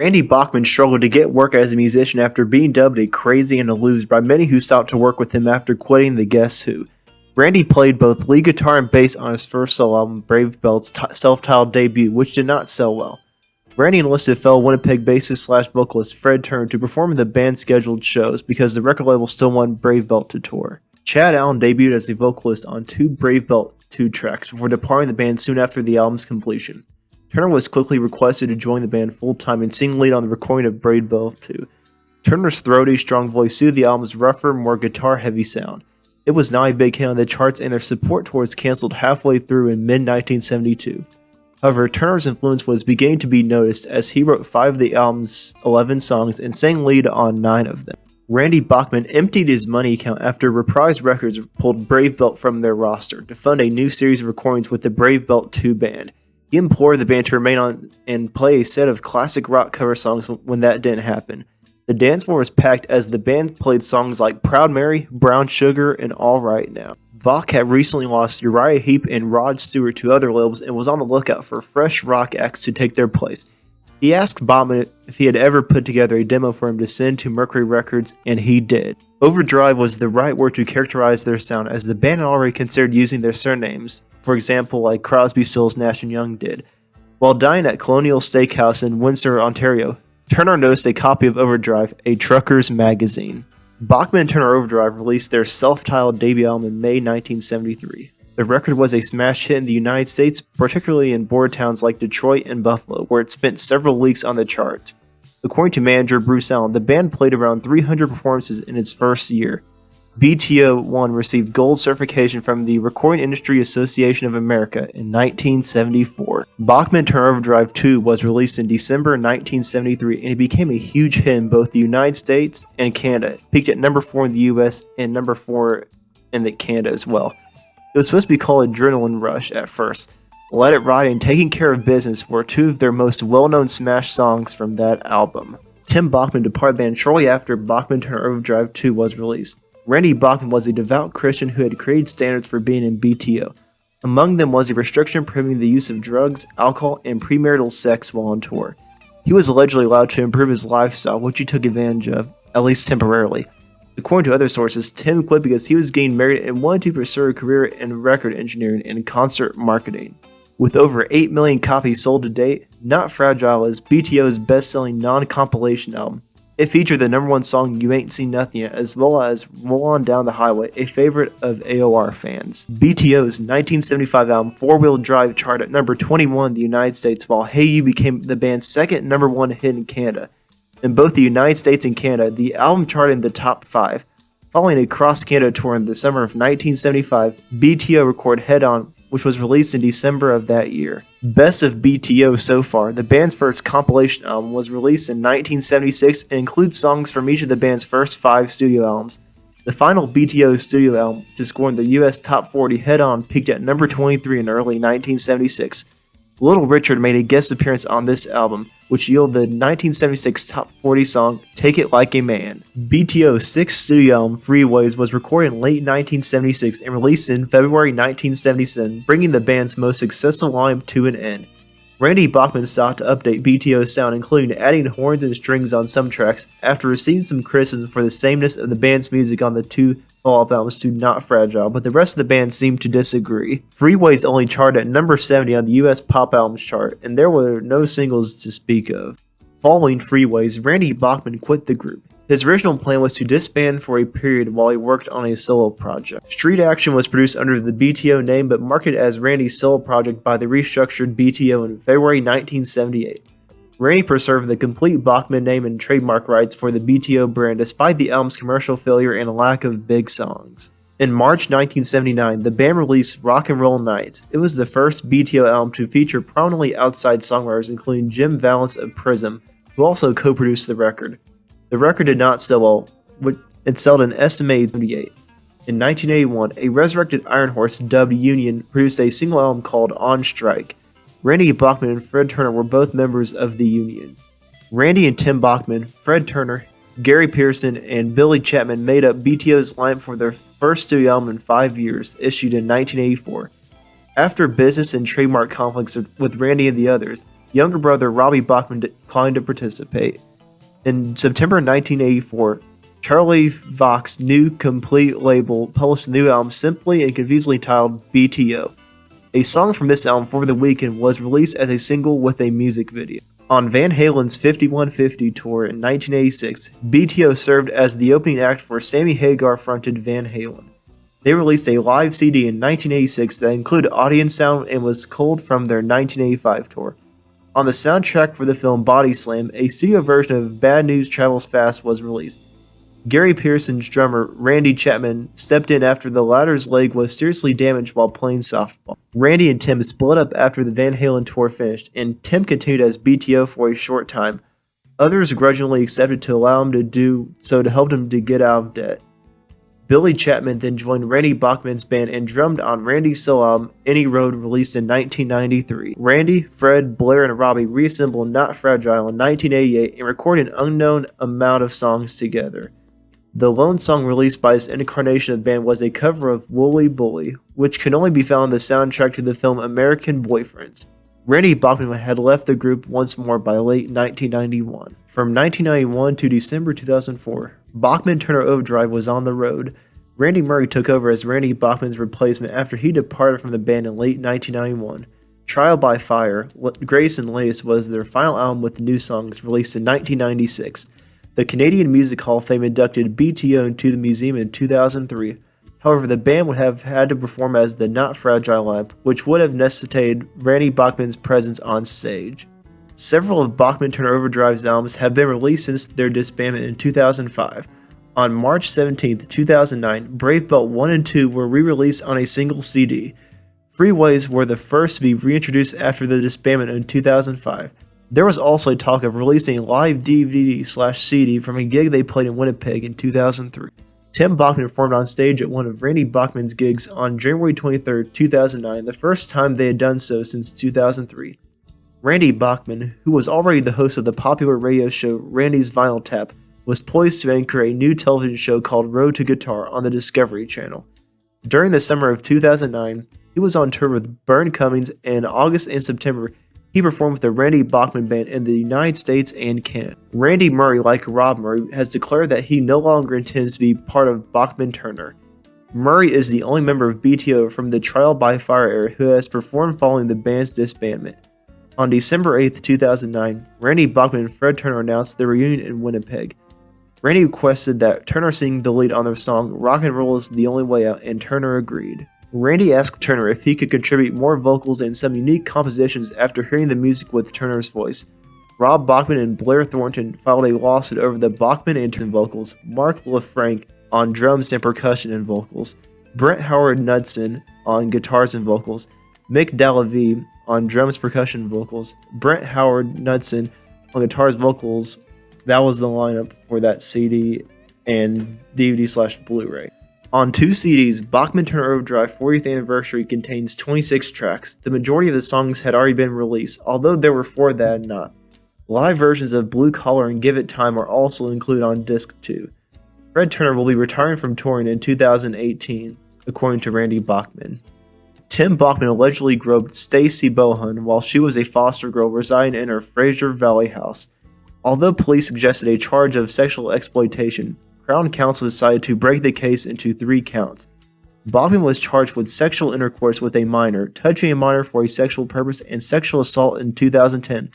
Randy Bachman struggled to get work as a musician after being dubbed a crazy and a loser by many who sought to work with him after quitting the Guess Who. Randy played both lead guitar and bass on his first solo album, Brave Belt's self-titled debut, which did not sell well. Randy enlisted fellow Winnipeg bassist/vocalist Fred Turner to perform in the band's scheduled shows because the record label still wanted Brave Belt to tour. Chad Allen debuted as a vocalist on 2 Brave Belt 2 tracks before departing the band soon after the album's completion. Turner was quickly requested to join the band full-time and sing lead on the recording of Brave Belt 2. Turner's throaty, strong voice suited the album's rougher, more guitar-heavy sound. It was not a big hit on the charts, and their support tour was canceled halfway through in mid-1972. However, Turner's influence was beginning to be noticed as he wrote 5 of the album's 11 songs and sang lead on 9 of them. Randy Bachman emptied his money account after Reprise Records pulled Brave Belt from their roster to fund a new series of recordings with the Brave Belt 2 band. He implored the band to remain on and play a set of classic rock cover songs when that didn't happen. The dance floor was packed as the band played songs like Proud Mary, Brown Sugar, and All Right Now. Vach had recently lost Uriah Heep and Rod Stewart to other labels and was on the lookout for fresh rock acts to take their place. He asked Bachman if he had ever put together a demo for him to send to Mercury Records, and he did. Overdrive was the right word to characterize their sound, as the band had already considered using their surnames, for example like Crosby, Stills, Nash & Young did. While dining at Colonial Steakhouse in Windsor, Ontario, Turner noticed a copy of Overdrive, a trucker's magazine. Bachman-Turner Overdrive released their self-titled debut album in May 1973. The record was a smash hit in the United States, particularly in border towns like Detroit and Buffalo, where it spent several weeks on the charts. According to manager Bruce Allen, the band played around 300 performances in its first year. BTO-1 received gold certification from the Recording Industry Association of America in 1974. Bachman-Turner Overdrive 2 was released in December 1973, and it became a huge hit in both the United States and Canada. It peaked at number 4 in the US and number 4 in Canada as well. It was supposed to be called Adrenaline Rush at first. Let It Ride and Taking Care of Business were 2 of their most well-known smash songs from that album. Tim Bachman departed the band shortly after Bachman-Turner Overdrive 2 was released. Randy Bachman was a devout Christian who had created standards for being in BTO. Among them was a restriction prohibiting the use of drugs, alcohol, and premarital sex while on tour. He was allegedly allowed to improve his lifestyle, which he took advantage of, at least temporarily. According to other sources, Tim quit because he was getting married and wanted to pursue a career in record engineering and concert marketing. With over 8 million copies sold to date, Not Fragile is BTO's best-selling non-compilation album. It featured the number 1 song You Ain't Seen Nothing Yet, as well as Roll On Down the Highway, a favorite of AOR fans. BTO's 1975 album 4-Wheel Drive charted at number 21 in the United States, while Hey You became the band's second number 1 hit in Canada. In both the United States and Canada, the album charted in the top 5. Following a cross-Canada tour in the summer of 1975, BTO recorded Head On, which was released in December of that year. Best of BTO So Far, the band's first compilation album, was released in 1976 and includes songs from each of the band's first 5 studio albums. The final BTO studio album to score in the US Top 40, Head On, peaked at number 23 in early 1976. Little Richard made a guest appearance on this album, which yielded the 1976 Top 40 song Take It Like a Man. BTO's 6th studio album, Freeways, was recorded in late 1976 and released in February 1977, bringing the band's most successful lineup to an end. Randy Bachman sought to update BTO's sound, including adding horns and strings on some tracks, after receiving some criticism for the sameness of the band's music on the 2 follow-up albums to Not Fragile, but the rest of the band seemed to disagree. Freeways only charted at number 70 on the US Pop Albums chart, and there were no singles to speak of. Following Freeways, Randy Bachman quit the group. His original plan was to disband for a period while he worked on a solo project. Street Action was produced under the BTO name but marketed as Randy's solo project by the restructured BTO in February 1978. Randy preserved the complete Bachman name and trademark rights for the BTO brand despite the album's commercial failure and a lack of big songs. In March 1979, the band released Rock and Roll Nights. It was the first BTO album to feature prominently outside songwriters including Jim Vallance of Prism, who also co-produced the record. The record did not sell well, it sold an estimated 78. In 1981, a resurrected Iron Horse dubbed Union produced a single album called On Strike. Randy Bachman and Fred Turner were both members of the Union. Randy and Tim Bachman, Fred Turner, Gary Pearson, and Billy Chapman made up BTO's lineup for their first studio album in 5 years, issued in 1984. After business and trademark conflicts with Randy and the others, Younger brother Robbie Bachman declined to participate. In September 1984, Charlie Vox's new complete label published a new album simply and confusingly titled BTO. A song from this album, For the Weekend, was released as a single with a music video. On Van Halen's 5150 tour in 1986, BTO served as the opening act for Sammy Hagar-fronted Van Halen. They released a live CD in 1986 that included audience sound and was culled from their 1985 tour. On the soundtrack for the film Body Slam, a studio version of Bad News Travels Fast was released. Gary Pearson's drummer, Randy Chapman, stepped in after the latter's leg was seriously damaged while playing softball. Randy and Tim split up after the Van Halen tour finished, and Tim continued as BTO for a short time. Others grudgingly accepted to allow him to do so to help him to get out of debt. Billy Chapman then joined Randy Bachman's band and drummed on Randy's solo album, Any Road, released in 1993. Randy, Fred, Blair, and Robbie reassembled Not Fragile in 1988 and recorded an unknown amount of songs together. The lone song released by this incarnation of the band was a cover of Wooly Bully, which could only be found on the soundtrack to the film American Boyfriends. Randy Bachman had left the group once more by late 1991. From 1991 to December 2004, Bachman-Turner Overdrive was on the road. Randy Murray took over as Randy Bachman's replacement after he departed from the band in late 1991. Trial by Fire, Grace and Latest was their final album with new songs, released in 1996. The Canadian Music Hall of Fame inducted BTO into the museum in 2003. However, the band would have had to perform as the Not Fragile lineup, which would have necessitated Randy Bachman's presence on stage. Several of Bachman-Turner Overdrive's albums have been released since their disbandment in 2005. On March 17, 2009, Brave Belt 1 and 2 were re-released on a single CD. Freeways were the first to be reintroduced after the disbandment in 2005. There was also talk of releasing a live DVD/CD from a gig they played in Winnipeg in 2003. Tim Bachman performed on stage at one of Randy Bachman's gigs on January 23, 2009, the first time they had done so since 2003. Randy Bachman, who was already the host of the popular radio show Randy's Vinyl Tap, was poised to anchor a new television show called Road to Guitar on the Discovery Channel. During the summer of 2009, he was on tour with Burn Cummings, and in August and September, he performed with the Randy Bachman Band in the United States and Canada. Randy Murray, like Rob Murray, has declared that he no longer intends to be part of Bachman-Turner. Murray is the only member of BTO from the Trial by Fire era who has performed following the band's disbandment. On December 8, 2009, Randy Bachman and Fred Turner announced their reunion in Winnipeg. Randy requested that Turner sing the lead on their song Rock and Roll is the Only Way Out, and Turner agreed. Randy asked Turner if he could contribute more vocals and some unique compositions after hearing the music with Turner's voice. Rob Bachman and Blair Thornton filed a lawsuit over the Bachman and Turner vocals, Mark LaFranc on drums and percussion and vocals, Brent Howard Knudsen on guitars and vocals, Mick Dalavie on drums, percussion, and vocals, Brent Howard Knudsen on guitars, vocals. That was the lineup for that CD and DVD/Blu-ray. On 2 CDs, Bachman-Turner Overdrive 40th Anniversary contains 26 tracks. The majority of the songs had already been released, although there were 4 that had not. Live versions of Blue Collar and Give It Time are also included on disc 2. Fred Turner will be retiring from touring in 2018, according to Randy Bachman. Tim Bachman allegedly groped Stacy Bohan while she was a foster girl residing in her Fraser Valley house. Although police suggested a charge of sexual exploitation, Crown Counsel decided to break the case into 3 counts. Bachman was charged with sexual intercourse with a minor, touching a minor for a sexual purpose, and sexual assault in 2010.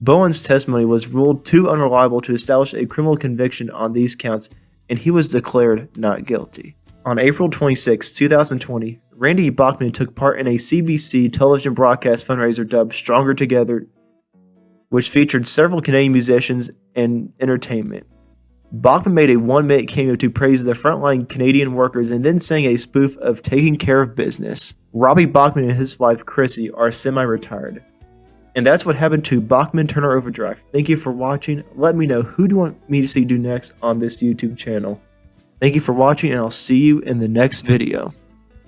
Bowen's testimony was ruled too unreliable to establish a criminal conviction on these counts, and he was declared not guilty. On April 26, 2020, Randy Bachman took part in a CBC television broadcast fundraiser dubbed Stronger Together, which featured several Canadian musicians and entertainment. Bachman made a 1-minute cameo to praise the frontline Canadian workers and then sang a spoof of Taking Care of Business. Robbie Bachman and his wife Chrissy are semi-retired. And that's what happened to Bachman-Turner Overdrive. Thank you for watching. Let me know who do you want me to see do next on this YouTube channel. Thank you for watching, and I'll see you in the next video.